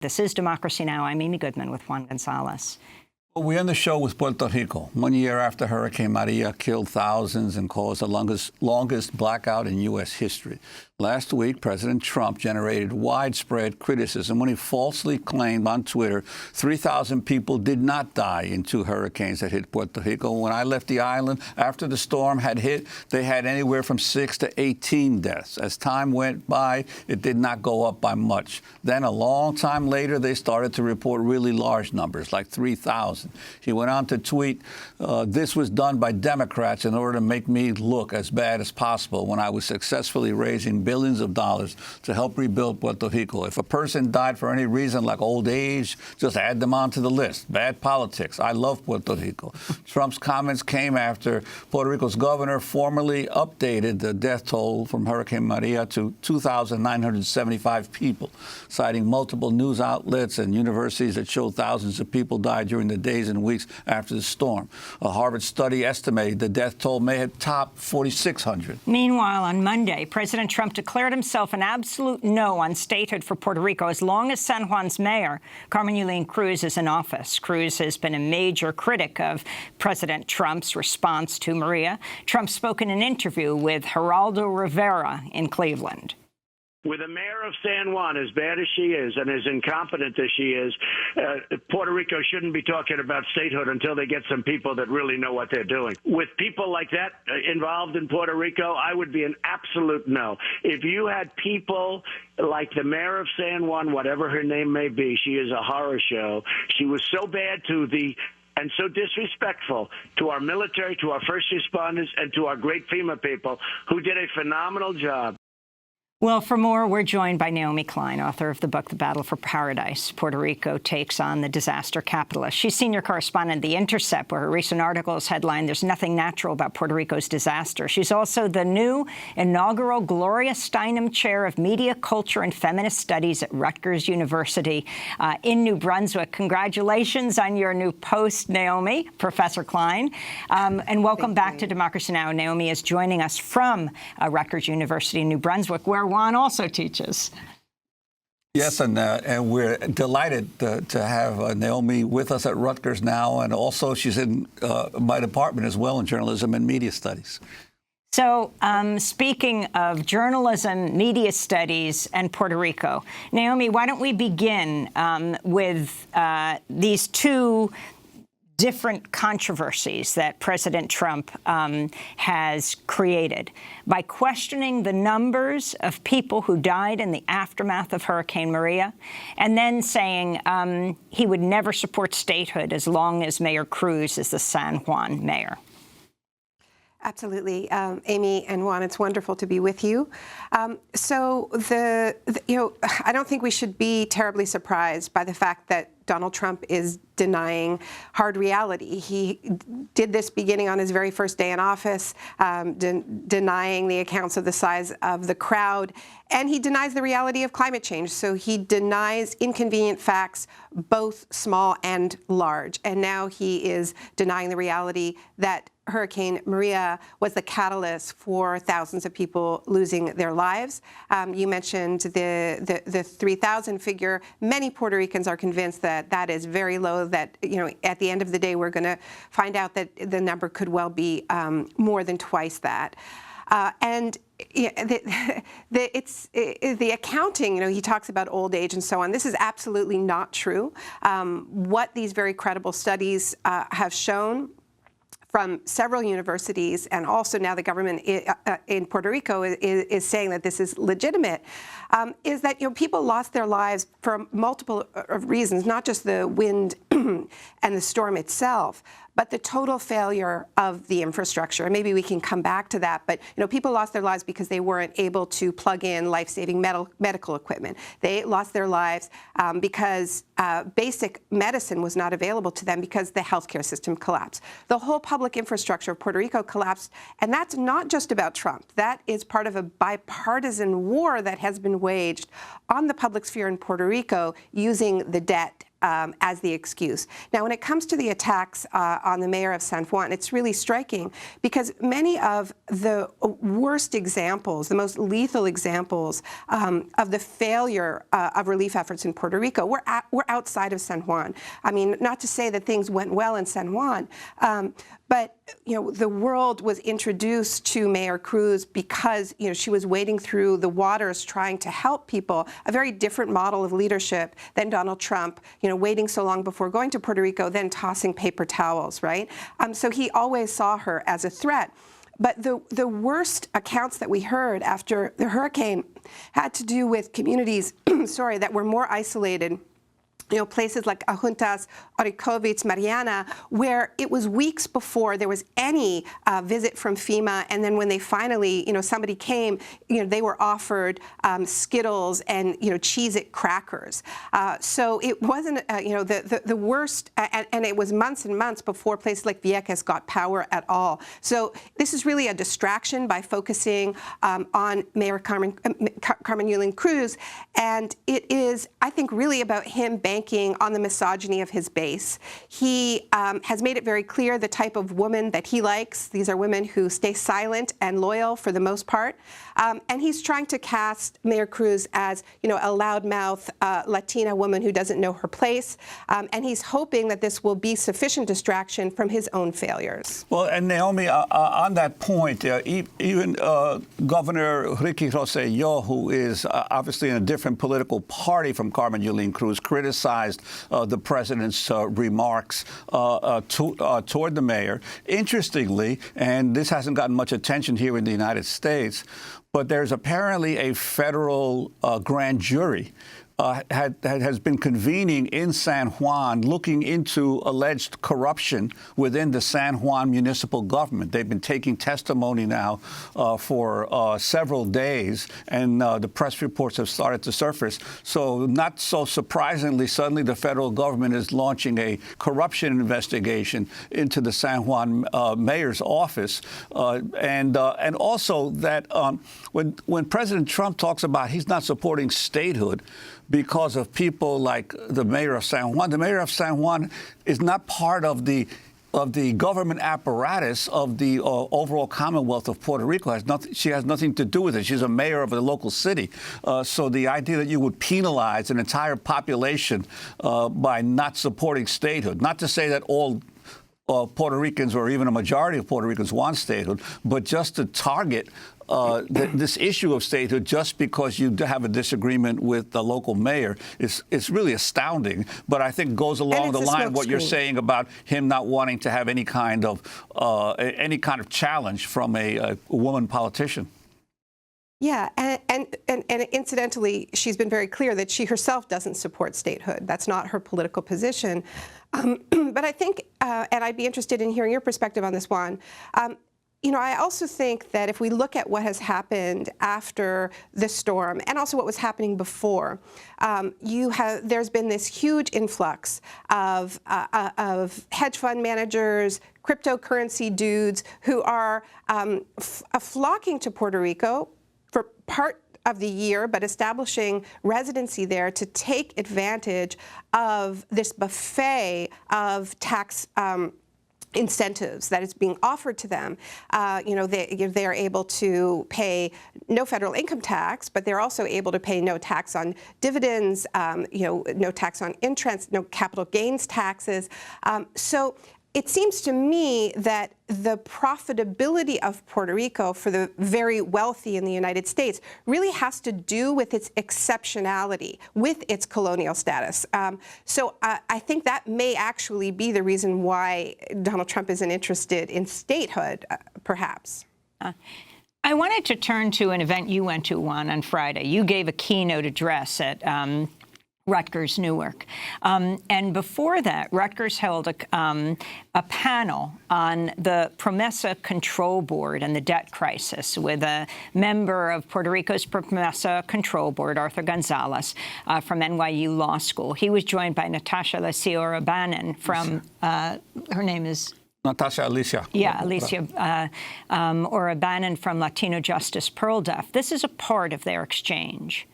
This is Democracy Now! I'm Amy Goodman with Juan Gonzalez. Well, we end the show with Puerto Rico. 1 year after Hurricane Maria killed thousands and caused the longest blackout in U.S. history. Last week, President Trump generated widespread criticism when he falsely claimed on Twitter 3,000 people did not die in 2 hurricanes that hit Puerto Rico. When I left the island after the storm had hit, they had anywhere from 6 to 18 deaths. As time went by, it did not go up by much. Then a long time later, they started to report really large numbers, like 3,000. He went on to tweet, this was done by Democrats in order to make me look as bad as possible when I was successfully raising billions of dollars to help rebuild Puerto Rico. If a person died for any reason like old age, just add them onto the list. Bad politics. I love Puerto Rico. Trump's comments came after Puerto Rico's governor formally updated the death toll from Hurricane Maria to 2,975 people, citing multiple news outlets and universities that showed thousands of people died during the days and weeks after the storm. A Harvard study estimated the death toll may have topped 4,600. Meanwhile, on Monday, President Trump declared himself an absolute no on statehood for Puerto Rico as long as San Juan's mayor, Carmen Yulín Cruz, is in office. Cruz has been a major critic of President Trump's response to Maria. Trump spoke in an interview with Geraldo Rivera in Cleveland. With a mayor of San Juan as bad as she is and as incompetent as she is, Puerto Rico shouldn't be talking about statehood until they get some people that really know what they're doing. With people like that involved in Puerto Rico, I would be an absolute no. If you had people like the mayor of San Juan, whatever her name may be, she is a horror show. She was so bad and so disrespectful to our military, to our first responders, and to our great FEMA people who did a phenomenal job. Well, for more, we're joined by Naomi Klein, author of the book The Battle for Paradise. Puerto Rico takes on the disaster capitalist. She's senior correspondent at The Intercept, where her recent articles headlined, "There's Nothing Natural About Puerto Rico's Disaster." She's also the new inaugural Gloria Steinem Chair of Media, Culture, and Feminist Studies at Rutgers University in New Brunswick. Congratulations on your new post, Naomi, Professor Klein. And welcome back to Democracy Now! Naomi is joining us from Rutgers University in New Brunswick, where Juan also teaches. Yes, and we're delighted to have Naomi with us at Rutgers now, and also she's in my department as well in journalism and media studies. So speaking of journalism, media studies, and Puerto Rico, Naomi, why don't we begin with these two different controversies that President Trump has created by questioning the numbers of people who died in the aftermath of Hurricane Maria, and then saying he would never support statehood as long as Mayor Cruz is the San Juan mayor. Absolutely, Amy and Juan, it's wonderful to be with you. I don't think we should be terribly surprised by the fact that Donald Trump is denying hard reality. He did this beginning on his very first day in office, denying the accounts of the size of the crowd, and he denies the reality of climate change. So he denies inconvenient facts, both small and large. And now he is denying the reality that Hurricane Maria was the catalyst for thousands of people losing their lives. You mentioned the 3,000 figure. Many Puerto Ricans are convinced that that is very low, that at the end of the day we're going to find out that the number could well be more than twice that. And the accounting, he talks about old age and so on. This is absolutely not true. What these very credible studies have shown from several universities, and also now the government in Puerto Rico is saying that this is legitimate, is that people lost their lives for multiple reasons, not just the wind and the storm itself, but the total failure of the infrastructure. And maybe we can come back to that. But people lost their lives because they weren't able to plug in life-saving medical equipment. They lost their lives because basic medicine was not available to them because the healthcare system collapsed. The whole public infrastructure of Puerto Rico collapsed, and that's not just about Trump. That is part of a bipartisan war that has been waged on the public sphere in Puerto Rico using the debt as the excuse. Now, when it comes to the attacks on the mayor of San Juan, it's really striking because many of the worst examples, the most lethal examples of the failure of relief efforts in Puerto Rico were outside of San Juan. I mean, not to say that things went well in San Juan, but the world was introduced to Mayor Cruz because she was wading through the waters trying to help people, a very different model of leadership than Donald Trump, waiting so long before going to Puerto Rico, then tossing paper towels, right? So he always saw her as a threat. But the worst accounts that we heard after the hurricane had to do with communities, that were more isolated. Places like Ajuntas, Orikovich, Mariana, where it was weeks before there was any visit from FEMA, and then when they finally, somebody came, they were offered Skittles and, Cheez-It crackers. So it wasn't, the worst, and it was months and months before places like Vieques got power at all. So this is really a distraction by focusing on Mayor Carmen Yulín Cruz, and it is, I think, really about him banking on the misogyny of his base. He has made it very clear the type of woman that he likes. These are women who stay silent and loyal for the most part. And he's trying to cast Mayor Cruz as, a loudmouth Latina woman who doesn't know her place. And he's hoping that this will be sufficient distraction from his own failures. Well, and Naomi, on that point, even Governor Ricky Rosselló, who is obviously in a different political party from Carmen Yulín Cruz, criticized the president's remarks toward the mayor. Interestingly, and this hasn't gotten much attention here in the United States, but there's apparently a federal grand jury has been convening in San Juan looking into alleged corruption within the San Juan municipal government. They've been taking testimony now for several days, and the press reports have started to surface. So not so surprisingly, suddenly the federal government is launching a corruption investigation into the San Juan mayor's office. And also that when President Trump talks about he's not supporting statehood because of people like the mayor of San Juan is not part of the government apparatus of the overall Commonwealth of Puerto Rico. She has nothing to do with it. She's a mayor of a local city. So the idea that you would penalize an entire population by not supporting statehood, not to say that all Puerto Ricans or even a majority of Puerto Ricans want statehood, but just to target this issue of statehood just because you have a disagreement with the local mayor is really astounding. But I think goes along the line of what you're saying about him not wanting to have any kind of challenge from a woman politician. Yeah, and incidentally, she's been very clear that she herself doesn't support statehood. That's not her political position. But I think, and I'd be interested in hearing your perspective on this one, I also think that if we look at what has happened after the storm and also what was happening before, there's been this huge influx of hedge fund managers, cryptocurrency dudes who are flocking to Puerto Rico for part of the year, but establishing residency there to take advantage of this buffet of tax incentives that is being offered to them. They are able to pay no federal income tax, but they're also able to pay no tax on dividends, no tax on interest, no capital gains taxes. So it seems to me that the profitability of Puerto Rico for the very wealthy in the United States really has to do with its exceptionality, with its colonial status. So I think that may actually be the reason why Donald Trump isn't interested in statehood, perhaps. I wanted to turn to an event you went to, Juan, on Friday. You gave a keynote address at Rutgers Newark. And before that, Rutgers held a panel on the PROMESA control board and the debt crisis with a member of Puerto Rico's PROMESA control board, Arthur Gonzalez, from NYU Law School. He was joined by Natasha Orobanen from, her name is... Natasha Alicia. Yeah, Alicia Orobanen from Latino Justice Pearl Duff. This is a part of their exchange.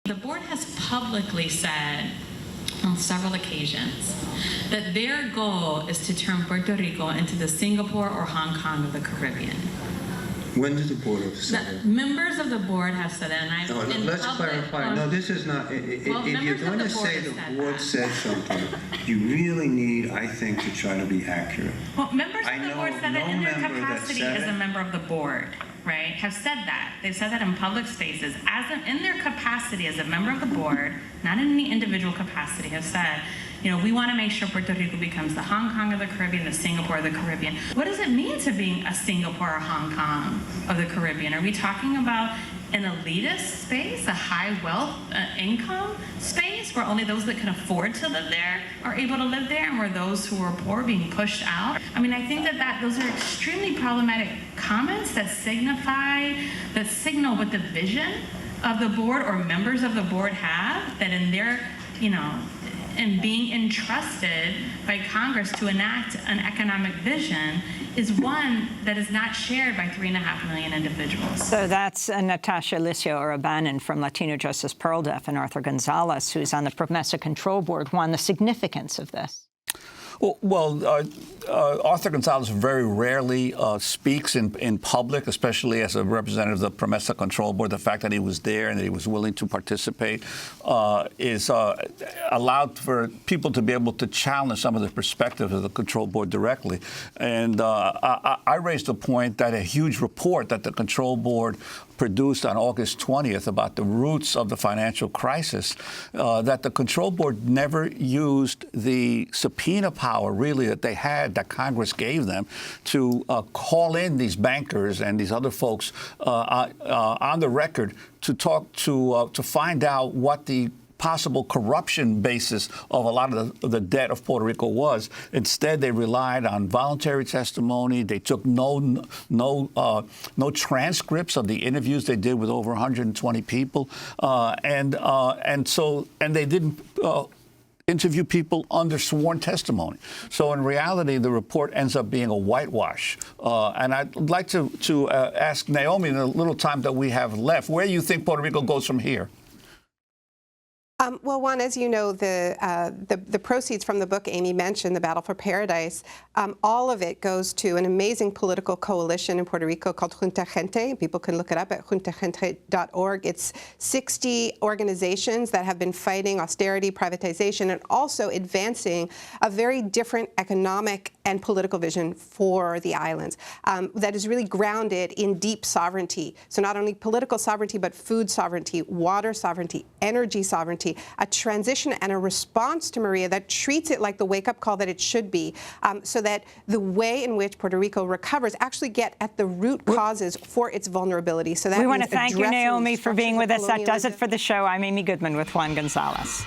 The board has publicly said on several occasions that their goal is to turn Puerto Rico into the Singapore or Hong Kong of the Caribbean. When did the board have said that? Members of the board have said that, and I. No, let's clarify. No, this is not. If you're going to say the board said something, you really need, I think, to try to be accurate. Well, members of the board said that in their capacity as a member of the board, right, have said that. They've said that in public spaces, in their capacity as a member of the board, not in any individual capacity, have said, you know, we want to make sure Puerto Rico becomes the Hong Kong of the Caribbean, the Singapore of the Caribbean. What does it mean to being a Singapore or Hong Kong of the Caribbean? Are we talking about an elitist space, a high wealth income space where only those that can afford to live there are able to live there, and where those who are poor being pushed out? I mean, I think that those are extremely problematic comments that signal what the vision of the board or members of the board have, that in their, you know, and being entrusted by Congress to enact an economic vision is one that is not shared by 3.5 million individuals. So that's Natasha Licio Orabanin from Latino Justice Pearl Deaf and Arthur Gonzalez, who's on the PROMESA Control Board, who on the significance of this. Arthur Gonzalez very rarely speaks in public, especially as a representative of the PROMESA Control Board. The fact that he was there and that he was willing to participate is allowed for people to be able to challenge some of the perspectives of the Control Board directly. And I raised the point that a huge report that the Control Board produced on August 20th about the roots of the financial crisis, that the Control Board never used the subpoena power, really, that they had, that Congress gave them, to call in these bankers and these other folks on the record to talk to find out what the possible corruption basis of a lot of the debt of Puerto Rico was. Instead, they relied on voluntary testimony. They took no transcripts of the interviews they did with over 120 people, and they didn't interview people under sworn testimony. So in reality, the report ends up being a whitewash. And I'd like to ask Naomi, in the little time that we have left, where do you think Puerto Rico goes from here? Well, Juan, as you know, the proceeds from the book Amy mentioned, The Battle for Paradise, all of it goes to an amazing political coalition in Puerto Rico called Junta Gente. People can look it up at juntagente.org. It's 60 organizations that have been fighting austerity, privatization, and also advancing a very different economic and political vision for the islands that is really grounded in deep sovereignty. So not only political sovereignty, but food sovereignty, water sovereignty, energy sovereignty, a transition and a response to Maria that treats it like the wake-up call that it should be, so that the way in which Puerto Rico recovers actually get at the root causes for its vulnerability. So that we want to thank you, Naomi, for being with us. That does it for the show. I'm Amy Goodman with Juan Gonzalez.